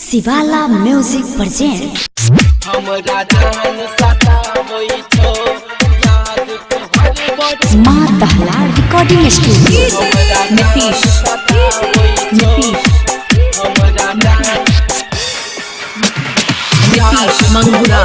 शिवाला music present. माँ दहला रिकॉर्डिंग स्टूडियो। नीतीश मंगुरा।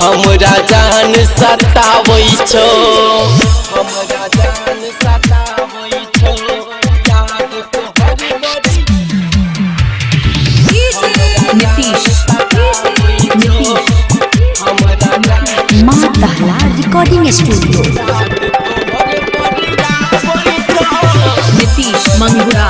हमरा जान सतावै छो, हमरा जान सतावै छो, याद तोहर माँ दहला रिकॉर्डिंग स्टूडियो। नीतीश मंगुरा।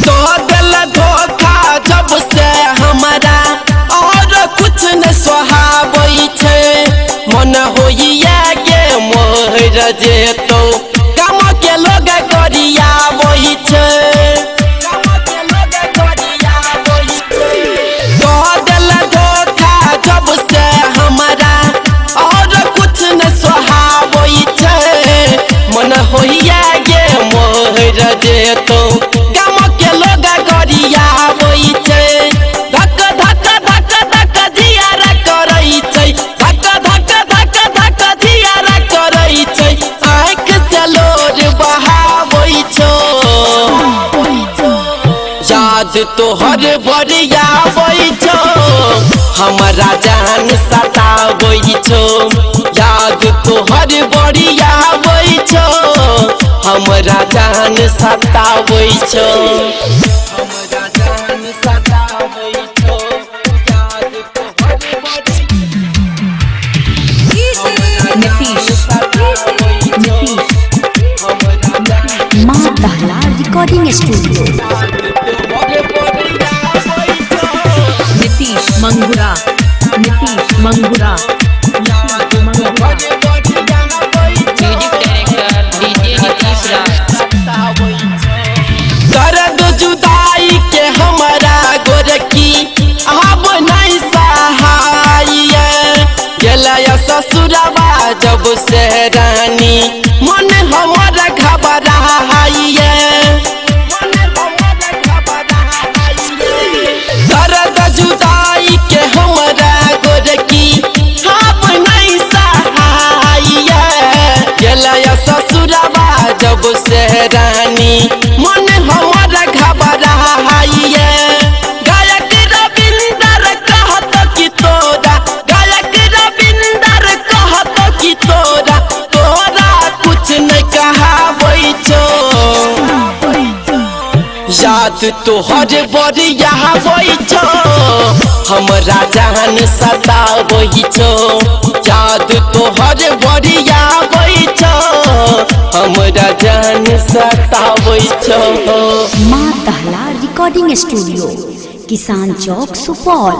तो दिल धोखा जब से हमारा और कुछ न सुहावै छे, मन होइया के मोर जेतो काम के लोग गरियावै छे, तो दिल धोखा जब से हमारा और कुछ न सुहावै छे, मन होइया के मोर जेतो काम के लोग गरियावै छे, धक धक धक धक जियारा करै छै, धक धक धक धक जियारा करै छै, आँख से लोर बहावै छो, याद तोहर बरियावै छो, हमरा जान सतावै छो, याद तोहर बरियावै छो, हमरा जान सतावै छो, हमरा जान सतावै छो, याद तोहर माँ दहला रिकॉर्डिंग स्टूडियो। नीतीश मंगुरा। दर्द जुदाई के हमारा गोरकी अब नहीं सहाय, गेलया ससुरवा जब से रानी मन हमारा घबराइए, दर्द जुदाई के हमारा गोरकी अब नहीं सहाय, गेलया ससुरवा जब से रानी मन हमारा घबराइए, गायक रविंदर कहत कि तोरा, गायक रविंदर कहत कि तोरा कुछ नहीं कहावै छो, याद तोहर बरियावै छो, हमरा जान सतावै छो, याद तोहर बरियावै छो, हमरा जान सतावै छो। माँ दहला रिकॉर्डिंग स्टूडियो किसान चौक सुपौल।